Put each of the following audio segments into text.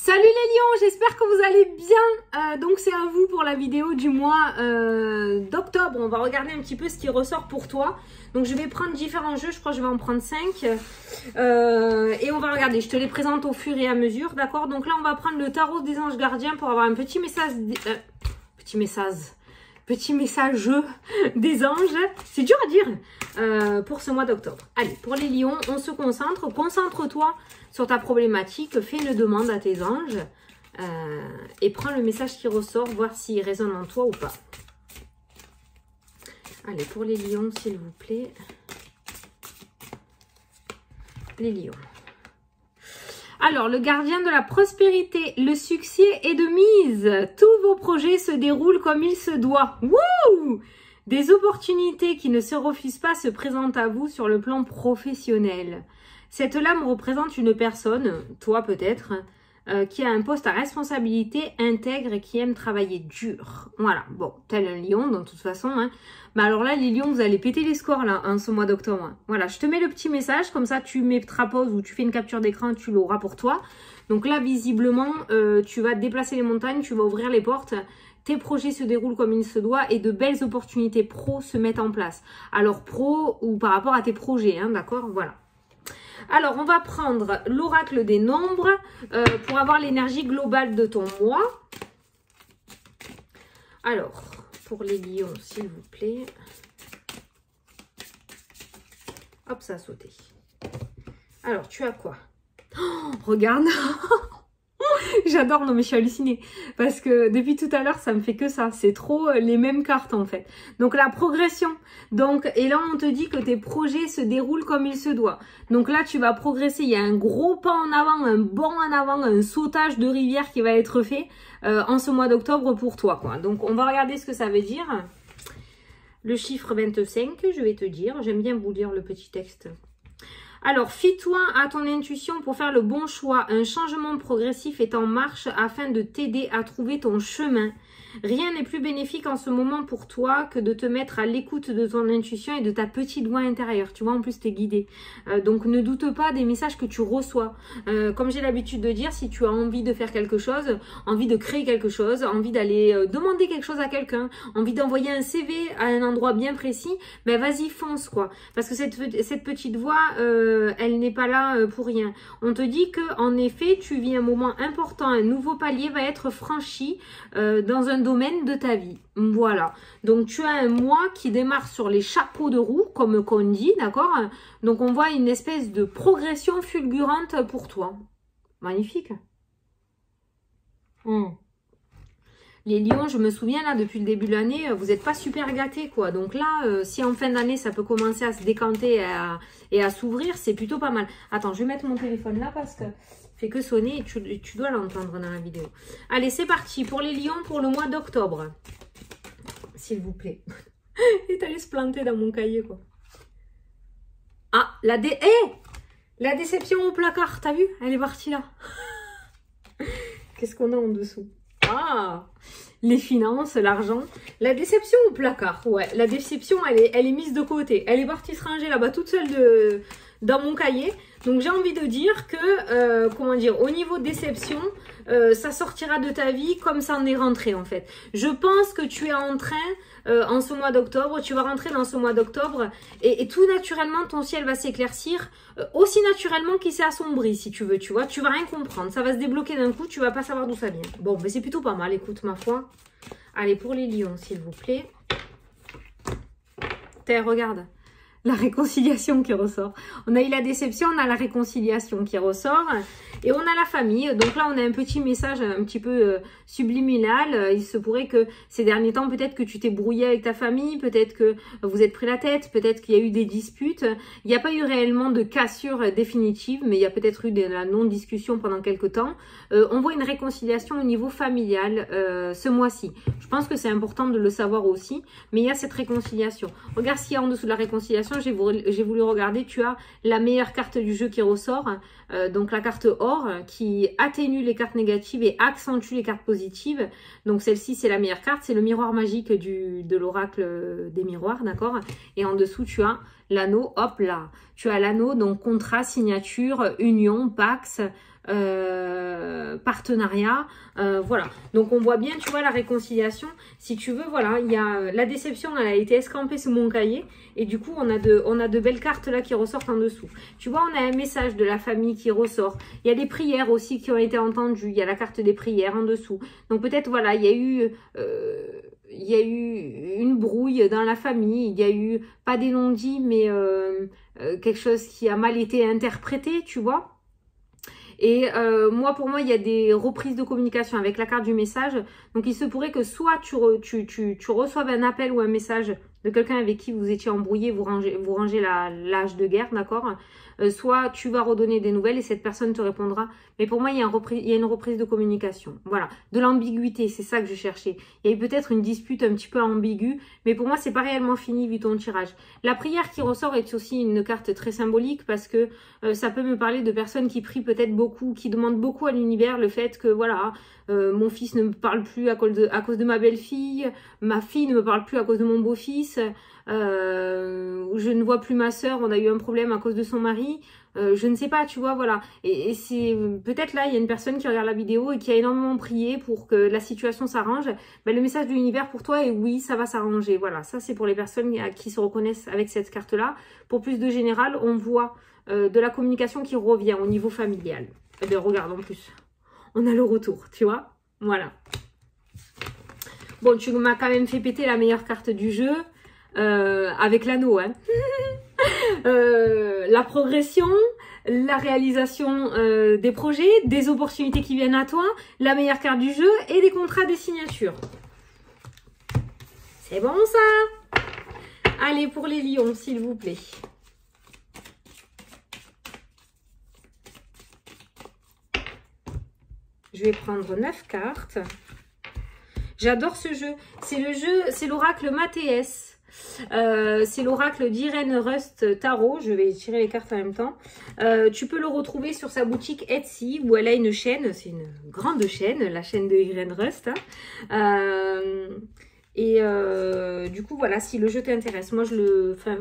Salut les lions, j'espère que vous allez bien. Donc c'est à vous pour la vidéo du mois d'octobre. On va regarder un petit peu ce qui ressort pour toi. Donc je vais prendre différents jeux, je crois que je vais en prendre 5. Et on va regarder, je te les présente au fur et à mesure, d'accord? Donc là on va prendre le tarot des anges gardiens pour avoir un petit message... Petit message des anges, c'est dur à dire, pour ce mois d'octobre. Allez, pour les lions, on se concentre. Concentre-toi sur ta problématique, fais une demande à tes anges et prends le message qui ressort, voir s'il résonne en toi ou pas. Allez, pour les lions, s'il vous plaît. Les lions. Alors, le gardien de la prospérité, le succès est de mise. Tous vos projets se déroulent comme il se doit. Wouh! Des opportunités qui ne se refusent pas se présentent à vous sur le plan professionnel. Cette lame représente une personne, toi peut-être, qui a un poste à responsabilité, intègre et qui aime travailler dur. Voilà, bon, tel un lion, de toute façon. Hein. Mais alors là, les lions, vous allez péter les scores là, en ce mois d'octobre. Hein. Voilà, je te mets le petit message, comme ça tu mettras pause ou tu fais une capture d'écran, tu l'auras pour toi. Donc là, visiblement, tu vas déplacer les montagnes, tu vas ouvrir les portes. Tes projets se déroulent comme il se doit et de belles opportunités pro se mettent en place. Alors pro ou par rapport à tes projets, hein, d'accord? Voilà. Alors, on va prendre l'oracle des nombres pour avoir l'énergie globale de ton mois. Alors, pour les lions, s'il vous plaît. Hop, ça a sauté. Alors, tu as quoi? Oh, regarde. J'adore, non mais je suis hallucinée. Parce que depuis tout à l'heure, ça me fait que ça. C'est trop les mêmes cartes en fait. Donc la progression. Donc, et là, on te dit que tes projets se déroulent comme il se doit. Donc là, tu vas progresser. Il y a un gros pas en avant, un bond en avant, un sautage de rivière qui va être fait en ce mois d'octobre pour toi, quoi. Donc, on va regarder ce que ça veut dire. Le chiffre 25, je vais te dire. J'aime bien vous lire le petit texte. Alors, fie-toi à ton intuition pour faire le bon choix. Un changement progressif est en marche afin de t'aider à trouver ton chemin. Rien n'est plus bénéfique en ce moment pour toi que de te mettre à l'écoute de ton intuition et de ta petite voix intérieure. Tu vois, en plus, tu es guidé. Donc, ne doute pas des messages que tu reçois. Comme j'ai l'habitude de dire, si tu as envie de faire quelque chose, envie de créer quelque chose, envie d'aller demander quelque chose à quelqu'un, envie d'envoyer un CV à un endroit bien précis, ben vas-y, fonce, quoi. Parce que cette petite voix, elle n'est pas là pour rien. On te dit que en effet, tu vis un moment important, un nouveau palier va être franchi dans un domaine de ta vie. Voilà. Donc, tu as un mois qui démarre sur les chapeaux de roue, comme qu'on dit, d'accord? Donc, on voit une espèce de progression fulgurante pour toi. Magnifique. Les lions, je me souviens, là, depuis le début de l'année, vous n'êtes pas super gâtés, quoi. Donc là, si en fin d'année, ça peut commencer à se décanter et à s'ouvrir, c'est plutôt pas mal. Attends, je vais mettre mon téléphone là parce que fait que sonner et tu dois l'entendre dans la vidéo. Allez, c'est parti pour les lions pour le mois d'octobre. S'il vous plaît. Il est allé se planter dans mon cahier, quoi. Ah, la déception au placard, t'as vu? Elle est partie là. Qu'est-ce qu'on a en dessous? Ah, les finances, l'argent. La déception au placard, ouais. La déception, elle est mise de côté. Elle est partie se ranger là-bas toute seule dans mon cahier. Donc, j'ai envie de dire que, comment dire, au niveau déception, ça sortira de ta vie comme ça en est rentré, en fait. Je pense que tu es en train, en ce mois d'octobre, tu vas rentrer dans ce mois d'octobre et tout naturellement, ton ciel va s'éclaircir aussi naturellement qu'il s'est assombri, si tu veux, tu vois. Tu vas rien comprendre. Ça va se débloquer d'un coup, tu vas pas savoir d'où ça vient. Bon, mais c'est plutôt pas mal, écoute, ma foi. Allez, pour les lions, s'il vous plaît. Regarde. La réconciliation qui ressort. On a eu la déception, on a la réconciliation qui ressort. Et on a la famille. Donc là, on a un petit message un petit peu subliminal. Il se pourrait que ces derniers temps, peut-être que tu t'es brouillé avec ta famille. Peut-être que vous êtes pris la tête. Peut-être qu'il y a eu des disputes. Il n'y a pas eu réellement de cassure définitive. Mais il y a peut-être eu de la non-discussion pendant quelques temps. On voit une réconciliation au niveau familial ce mois-ci. Je pense que c'est important de le savoir aussi. Mais il y a cette réconciliation. Regarde ce qu'il y a en dessous de la réconciliation. J'ai voulu regarder. Tu as la meilleure carte du jeu qui ressort. Donc la carte or qui atténue les cartes négatives et accentue les cartes positives. Donc celle-ci c'est la meilleure carte, c'est le miroir magique de l'oracle des miroirs, d'accord? Et en dessous tu as l'anneau, hop là, tu as l'anneau, donc contrat, signature, union, pax, partenariat, voilà. Donc on voit bien, tu vois, la réconciliation. Si tu veux, voilà, il y a la déception, elle a été escampée sous mon cahier. Et du coup, on a de belles cartes là qui ressortent en dessous. Tu vois, on a un message de la famille qui ressort. Il y a des prières aussi qui ont été entendues. Il y a la carte des prières en dessous. Donc peut-être, voilà, il y a eu une brouille dans la famille. Il y a eu, pas des non-dits, mais quelque chose qui a mal été interprété, tu vois. Et pour moi, il y a des reprises de communication avec la carte du message. Donc, il se pourrait que soit tu reçoives un appel ou un message de quelqu'un avec qui vous étiez embrouillé, vous rangez l'âge de guerre, d'accord, soit tu vas redonner des nouvelles et cette personne te répondra. Mais pour moi, il y a une reprise de communication. Voilà, de l'ambiguïté, c'est ça que je cherchais. Il y a eu peut-être une dispute un petit peu ambiguë, mais pour moi, c'est pas réellement fini vu ton tirage. La prière qui ressort est aussi une carte très symbolique parce que ça peut me parler de personnes qui prient peut-être beaucoup, qui demandent beaucoup à l'univers le fait que, voilà, mon fils ne me parle plus à cause de ma belle-fille, ma fille ne me parle plus à cause de mon beau-fils, je ne vois plus ma sœur, on a eu un problème à cause de son mari, je ne sais pas, tu vois, voilà. Et c'est peut-être là, il y a une personne qui regarde la vidéo et qui a énormément prié pour que la situation s'arrange. Ben, le message de l'univers pour toi est oui, ça va s'arranger. Voilà, ça c'est pour les personnes qui se reconnaissent avec cette carte-là. Pour plus de général, on voit de la communication qui revient au niveau familial. Eh bien, regarde en plus. On a le retour, tu vois. Voilà. Bon, tu m'as quand même fait péter la meilleure carte du jeu avec l'anneau, hein. La progression, la réalisation des projets, des opportunités qui viennent à toi, la meilleure carte du jeu et des contrats, des signatures. C'est bon ça? Allez, pour les lions, s'il vous plaît. Je vais prendre 9 cartes. J'adore ce jeu. C'est l'oracle Mathéès. C'est l'oracle d'Irène Rust Tarot. Je vais tirer les cartes en même temps. Tu peux le retrouver sur sa boutique Etsy où elle a une chaîne. C'est une grande chaîne, la chaîne de Irène Rust. Du coup, voilà, si le jeu t'intéresse, moi,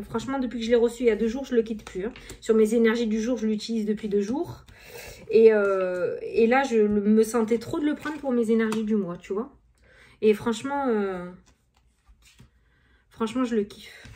franchement, depuis que je l'ai reçu il y a 2 jours, je le quitte plus. Hein. Sur mes énergies du jour, je l'utilise depuis 2 jours. Et là, je me sentais trop de le prendre pour mes énergies du mois, tu vois. Et franchement, je le kiffe.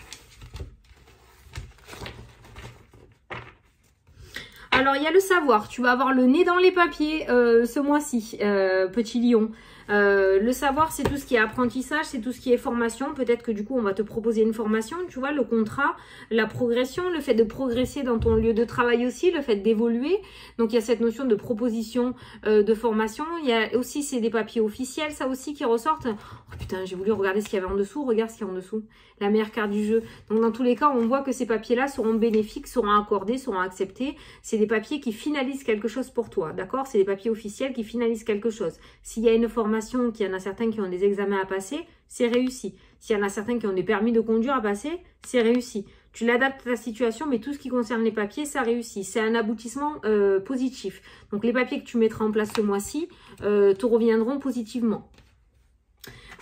Alors, il y a le savoir. Tu vas avoir le nez dans les papiers ce mois-ci, petit lion. Le savoir, c'est tout ce qui est apprentissage, c'est tout ce qui est formation. Peut-être que du coup, on va te proposer une formation, tu vois, le contrat, la progression, le fait de progresser dans ton lieu de travail aussi, le fait d'évoluer. Donc, il y a cette notion de proposition de formation. Il y a aussi, c'est des papiers officiels, ça aussi, qui ressortent. Oh putain, j'ai voulu regarder ce qu'il y avait en dessous. Regarde ce qu'il y a en dessous. La meilleure carte du jeu. Donc, dans tous les cas, on voit que ces papiers-là seront bénéfiques, seront accordés, seront acceptés. C'est des papiers qui finalisent quelque chose pour toi, d'accord? C'est des papiers officiels qui finalisent quelque chose. S'il y a une formation, qu'il y en a certains qui ont des examens à passer, c'est réussi. S'il y en a certains qui ont des permis de conduire à passer, c'est réussi. Tu l'adaptes à ta situation, mais tout ce qui concerne les papiers, ça réussit. C'est un aboutissement positif. Donc, les papiers que tu mettras en place ce mois-ci te reviendront positivement.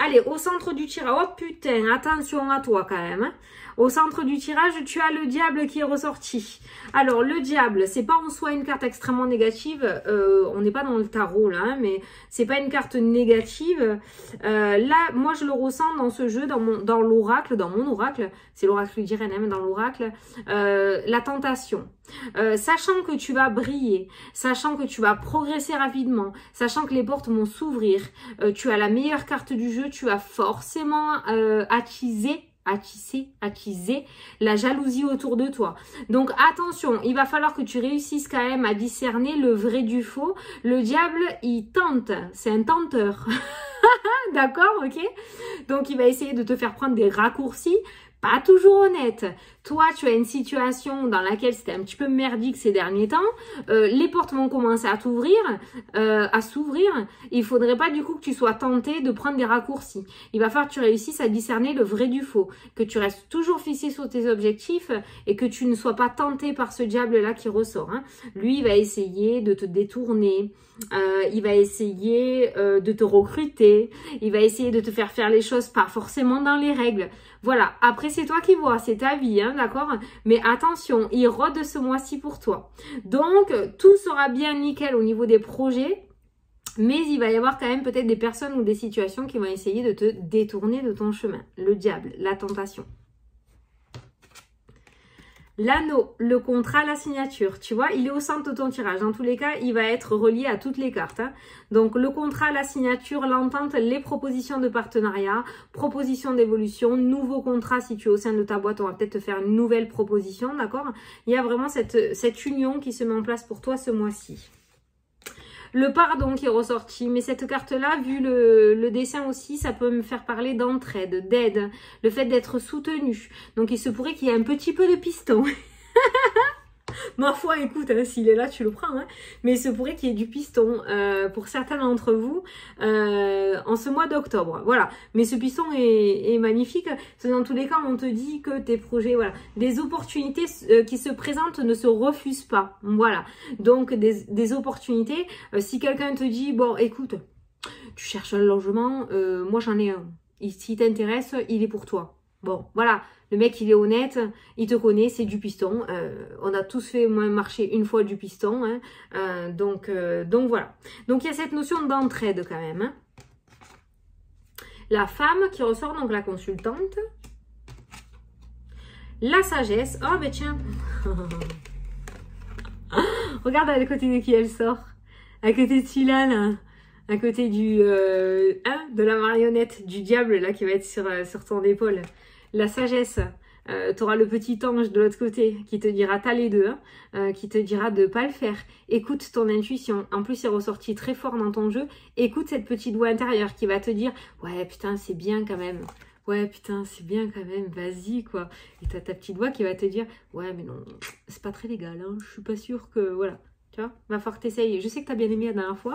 Allez, au centre du tirage. Oh putain, attention à toi quand même. Hein. Au centre du tirage, tu as le diable qui est ressorti. Alors, le diable, c'est pas en soi une carte extrêmement négative. On n'est pas dans le tarot là, hein, mais c'est pas une carte négative. Là, moi, je le ressens dans ce jeu, dans l'oracle, dans mon oracle. C'est l'oracle d'Irène, hein, dans l'oracle. La tentation. Sachant que tu vas briller, sachant que tu vas progresser rapidement, sachant que les portes vont s'ouvrir, tu as la meilleure carte du jeu, tu as forcément attisé la jalousie autour de toi. Donc attention, il va falloir que tu réussisses quand même à discerner le vrai du faux. Le diable, il tente, c'est un tenteur. D'accord, ok? Donc il va essayer de te faire prendre des raccourcis, pas toujours honnête. Toi, tu as une situation dans laquelle c'était un petit peu merdique ces derniers temps. Les portes vont commencer à s'ouvrir. Il faudrait pas du coup que tu sois tenté de prendre des raccourcis. Il va falloir que tu réussisses à discerner le vrai du faux. Que tu restes toujours fixé sur tes objectifs et que tu ne sois pas tenté par ce diable-là qui ressort. Hein. Lui, il va essayer de te détourner. Il va essayer de te recruter. Il va essayer de te faire les choses pas forcément dans les règles. Voilà, après c'est toi qui vois, c'est ta vie, hein, d'accord? Mais attention, il rôde ce mois-ci pour toi. Donc, tout sera bien nickel au niveau des projets. Mais il va y avoir quand même peut-être des personnes ou des situations qui vont essayer de te détourner de ton chemin. Le diable, la tentation. L'anneau, le contrat, la signature, tu vois, il est au centre de ton tirage. Dans tous les cas, il va être relié à toutes les cartes. Hein. Donc, le contrat, la signature, l'entente, les propositions de partenariat, propositions d'évolution, nouveau contrat. Si tu es au sein de ta boîte, on va peut-être te faire une nouvelle proposition, d'accord? Il y a vraiment cette union qui se met en place pour toi ce mois-ci. Le pardon qui est ressorti, mais cette carte-là, vu le dessin aussi, ça peut me faire parler d'entraide, d'aide, le fait d'être soutenu. Donc, il se pourrait qu'il y ait un petit peu de piston. Ma foi, écoute, hein, s'il est là, tu le prends. Hein. Mais il se pourrait qu'il y ait du piston pour certains d'entre vous en ce mois d'octobre. Voilà. Mais ce piston est magnifique. Dans tous les cas, on te dit que tes projets, voilà, des opportunités qui se présentent ne se refusent pas. Voilà. Donc, des opportunités. Si quelqu'un te dit, bon, écoute, tu cherches un logement, moi j'en ai un. S'il t'intéresse, il est pour toi. Bon, voilà. Le mec, il est honnête, il te connaît, c'est du piston. On a tous fait au moins marcher une fois du piston. Hein. Donc voilà. Donc, il y a cette notion d'entraide quand même. Hein. La femme qui ressort, donc la consultante. La sagesse. Oh, ben tiens. Regarde à côté de qui elle sort. À côté de celui-là, là. À côté de la marionnette, du diable, là, qui va être sur ton épaule. La sagesse, tu auras le petit ange de l'autre côté qui te dira t'as les deux, hein, qui te dira de pas le faire. Écoute ton intuition. En plus, c'est ressorti très fort dans ton jeu. Écoute cette petite voix intérieure qui va te dire ouais putain c'est bien quand même. Ouais putain c'est bien quand même, vas-y quoi. Et t'as ta petite voix qui va te dire ouais mais non, c'est pas très légal, hein, je suis pas sûre que voilà. Tu vois, va falloir que t'essayes. Je sais que t'as bien aimé la dernière fois.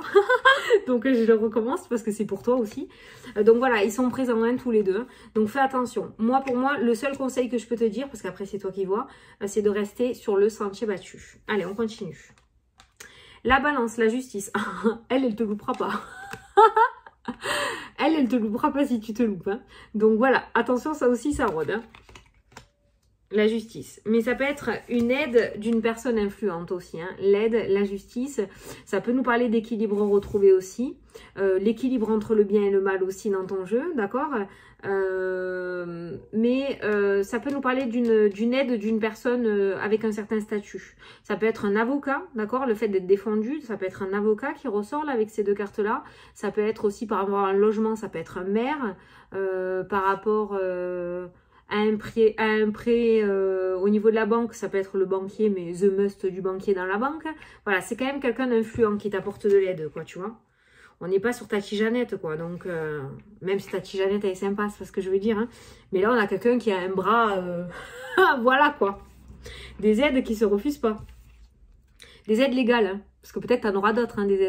Donc, je le recommence parce que c'est pour toi aussi. Donc, voilà, ils sont présents hein, tous les deux. Donc, fais attention. Moi, pour moi, le seul conseil que je peux te dire, parce qu'après, c'est toi qui vois, c'est de rester sur le sentier battu. Allez, on continue. La balance, la justice. Elle te loupera pas. Elle te loupera pas si tu te loupes. Hein. Donc, voilà. Attention, ça aussi, ça rôde. Hein. La justice. Mais ça peut être une aide d'une personne influente aussi. Hein. L'aide, la justice, ça peut nous parler d'équilibre retrouvé aussi. L'équilibre entre le bien et le mal aussi dans ton jeu, d'accord mais ça peut nous parler d'une aide d'une personne avec un certain statut. Ça peut être un avocat, d'accord. Le fait d'être défendu, ça peut être un avocat qui ressort là avec ces deux cartes-là. Ça peut être aussi par rapport à un logement, ça peut être un maire. Par rapport... à un prêt au niveau de la banque, ça peut être le banquier, mais the must du banquier dans la banque. Voilà, c'est quand même quelqu'un d'influent qui t'apporte de l'aide, quoi, tu vois. On n'est pas sur ta Jeannette, quoi. Donc, même si ta Jeannette, elle est sympa, c'est pas ce que je veux dire. Hein. Mais là, on a quelqu'un qui a un bras... voilà, quoi. Des aides qui se refusent pas. Des aides légales, hein. Parce que peut-être t'en auras d'autres, hein, des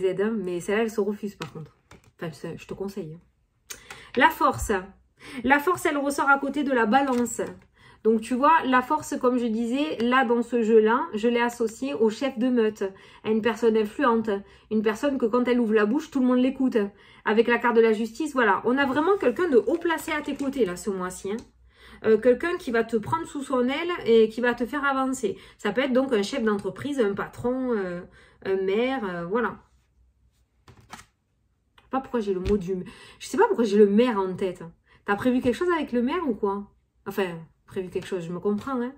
aides, hein. Mais celle-là, elle se refuse, par contre. Enfin, je te conseille. La force. La force, elle ressort à côté de la balance. Donc, tu vois, la force, comme je disais, là, dans ce jeu-là, je l'ai associée au chef de meute, à une personne influente, une personne que quand elle ouvre la bouche, tout le monde l'écoute. Avec la carte de la justice, voilà. On a vraiment quelqu'un de haut placé à tes côtés, là, ce mois-ci. Hein. Quelqu'un qui va te prendre sous son aile et qui va te faire avancer. Ça peut être donc un chef d'entreprise, un patron, un maire, voilà. Je sais pas pourquoi j'ai le mot du... Je sais pas pourquoi j'ai le maire en tête. T'as prévu quelque chose avec le maire ou quoi? Enfin, prévu quelque chose, je me comprends, hein.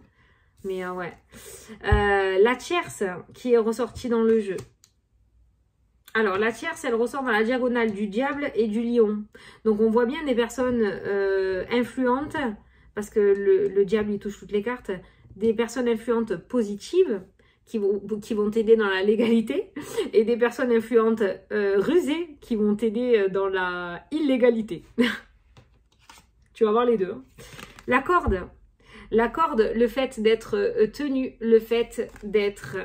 Mais ouais. La tierce qui est ressortie dans le jeu. Alors, la tierce, elle ressort dans la diagonale du diable et du lion. Donc, on voit bien des personnes influentes, parce que le diable, il touche toutes les cartes, des personnes influentes positives, qui vont t'aider dans la légalité, et des personnes influentes rusées qui vont t'aider dans la illégalité. Tu vas voir les deux. Hein. La corde. La corde, le fait d'être tenu, le fait d'être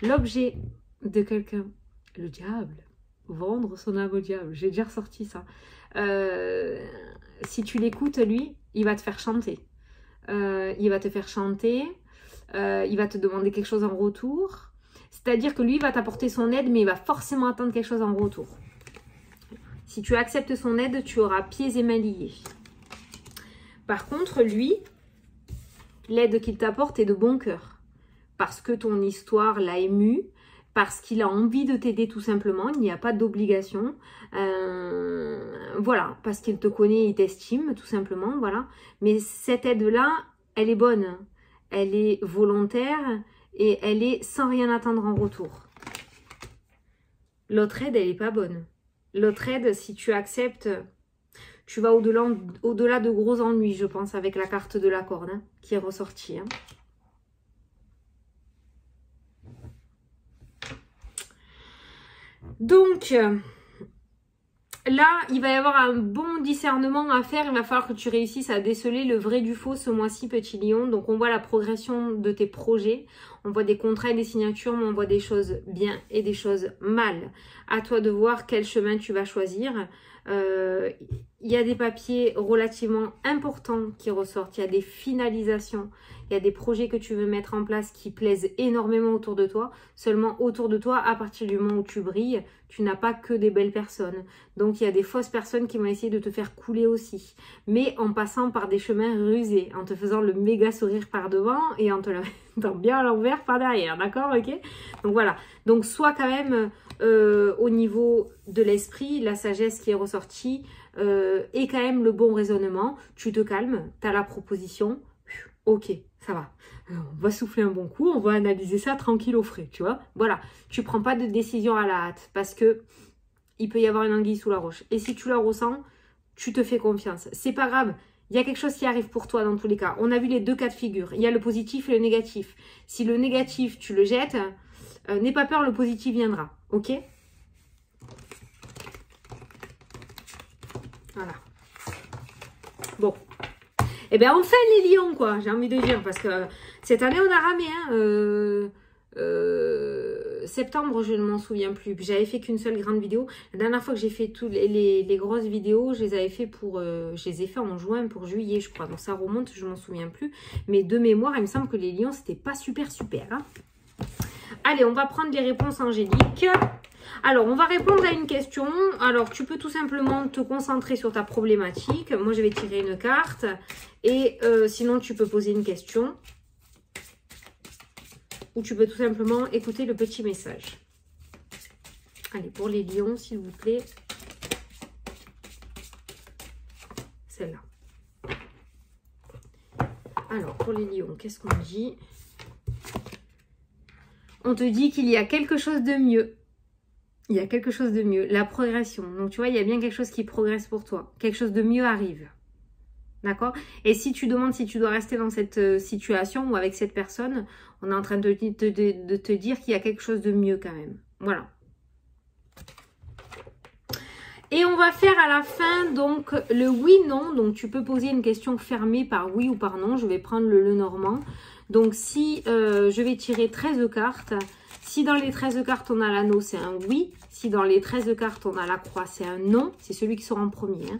l'objet de quelqu'un. Le diable. Vendre son âme au diable. J'ai déjà ressorti ça. Si tu l'écoutes, lui, il va te faire chanter. Il va te faire chanter. Il va te demander quelque chose en retour. C'est-à-dire que lui, il va t'apporter son aide, mais il va forcément attendre quelque chose en retour. Si tu acceptes son aide, tu auras pieds et mains liés. Par contre, lui, l'aide qu'il t'apporte est de bon cœur. Parce que ton histoire l'a ému, parce qu'il a envie de t'aider tout simplement, il n'y a pas d'obligation. Voilà, parce qu'il te connaît, il t'estime tout simplement, voilà. Mais cette aide-là, elle est bonne, elle est volontaire et elle est sans rien attendre en retour. L'autre aide, elle n'est pas bonne. L'autre aide, si tu acceptes, tu vas au-delà de gros ennuis, je pense, avec la carte de la corde hein, qui est ressortie. Hein. Donc, là, il va y avoir un bon discernement à faire. Il va falloir que tu réussisses à déceler le vrai du faux ce mois-ci, petit lion. Donc, on voit la progression de tes projets. On voit des contrats et des signatures, mais on voit des choses bien et des choses mal. À toi de voir quel chemin tu vas choisir. Il y a des papiers relativement importants qui ressortent. Il y a des finalisations. Il y a des projets que tu veux mettre en place qui plaisent énormément autour de toi. Seulement autour de toi, à partir du moment où tu brilles, tu n'as pas que des belles personnes. Donc, il y a des fausses personnes qui vont essayer de te faire couler aussi. Mais en passant par des chemins rusés, en te faisant le méga sourire par devant et en te le mettant bien à l'envers par derrière. D'accord? Ok? Donc, voilà. Donc, sois quand même au niveau de l'esprit, la sagesse qui est ressortie et quand même le bon raisonnement. Tu te calmes, tu as la proposition. Ok, ça va. On va souffler un bon coup, on va analyser ça tranquille au frais, tu vois. Voilà, tu prends pas de décision à la hâte parce que il peut y avoir une anguille sous la roche. Et si tu la ressens, tu te fais confiance. C'est pas grave, il y a quelque chose qui arrive pour toi dans tous les cas. On a vu les deux cas de figure. Il y a le positif et le négatif. Si le négatif, tu le jettes, n'aie pas peur, le positif viendra. Ok? Voilà. Bon. Eh bien, enfin les lions, quoi, j'ai envie de dire, parce que cette année, on a ramé, hein. Septembre, je ne m'en souviens plus. J'avais fait qu'une seule grande vidéo. La dernière fois que j'ai fait toutes les grosses vidéos, je les avais fait je les ai fait en juin pour juillet, je crois. Donc, ça remonte, je ne m'en souviens plus. Mais de mémoire, il me semble que les lions, c'était pas super, hein. Allez, on va prendre les réponses angéliques. Alors, on va répondre à une question. Alors, tu peux tout simplement te concentrer sur ta problématique. Moi, je vais tirer une carte. Et sinon, tu peux poser une question. Ou tu peux tout simplement écouter le petit message. Allez, pour les lions, s'il vous plaît. Celle-là. Alors, pour les lions, qu'est-ce qu'on dit? On te dit qu'il y a quelque chose de mieux. Il y a quelque chose de mieux. La progression. Donc, tu vois, il y a bien quelque chose qui progresse pour toi. Quelque chose de mieux arrive. D'accord? Et si tu demandes si tu dois rester dans cette situation ou avec cette personne, on est en train de te dire qu'il y a quelque chose de mieux quand même. Voilà. Et on va faire à la fin, donc, le oui-non. Donc, tu peux poser une question fermée par oui ou par non. Je vais prendre le normand. Donc, si je vais tirer 13 cartes, si dans les 13 cartes, on a l'anneau, c'est un oui. Si dans les 13 cartes, on a la croix, c'est un non. C'est celui qui sera en premier.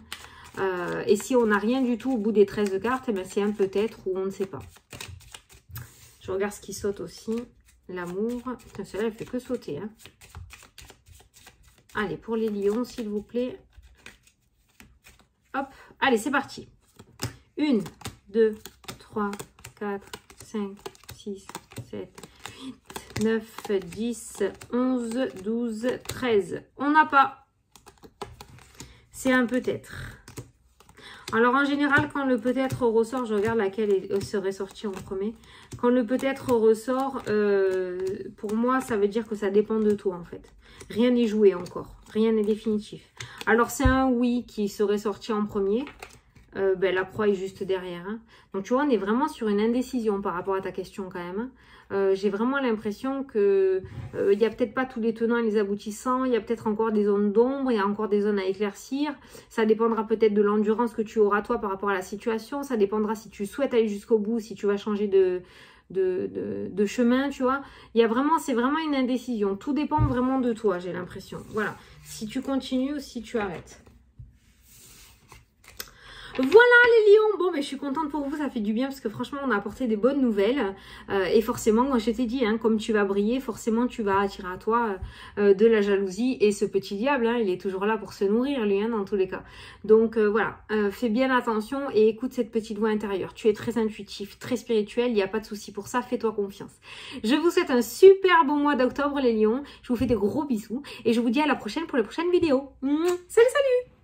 Hein. Et si on n'a rien du tout au bout des 13 cartes, eh ben c'est un peut-être ou on ne sait pas. Je regarde ce qui saute aussi. L'amour. Putain, celle-là, elle fait que sauter. Hein. Allez, pour les lions, s'il vous plaît. Hop. Allez, c'est parti. 1, 2, 3, 4, 5, 6, 7, 8, 9, 10, 11, 12, 13. On n'a pas. C'est un peut-être. Alors, en général, quand le peut-être ressort, je regarde laquelle serait sortie en premier. Quand le peut-être ressort, pour moi, ça veut dire que ça dépend de toi, en fait. Rien n'est joué encore. Rien n'est définitif. Alors, c'est un oui qui serait sorti en premier. La croix est juste derrière. Hein. Donc, tu vois, on est vraiment sur une indécision par rapport à ta question quand même. Hein. J'ai vraiment l'impression que il n'y a peut-être pas tous les tenants et les aboutissants. Il y a peut-être encore des zones d'ombre. Il y a encore des zones à éclaircir. Ça dépendra peut-être de l'endurance que tu auras toi par rapport à la situation. Ça dépendra si tu souhaites aller jusqu'au bout, si tu vas changer de chemin, tu vois. C'est vraiment une indécision. Tout dépend vraiment de toi, j'ai l'impression. Voilà. Si tu continues ou si tu arrêtes. Voilà les lions, bon mais je suis contente pour vous, ça fait du bien parce que franchement on a apporté des bonnes nouvelles et forcément moi je t'ai dit, hein, comme tu vas briller, forcément tu vas attirer à toi de la jalousie et ce petit diable, hein, il est toujours là pour se nourrir lui, hein, dans tous les cas. Donc voilà, fais bien attention et écoute cette petite voix intérieure, tu es très intuitif, très spirituel, il n'y a pas de souci pour ça, fais-toi confiance. Je vous souhaite un super bon mois d'octobre les lions, je vous fais des gros bisous et je vous dis à la prochaine pour les prochaines vidéos. Salut salut.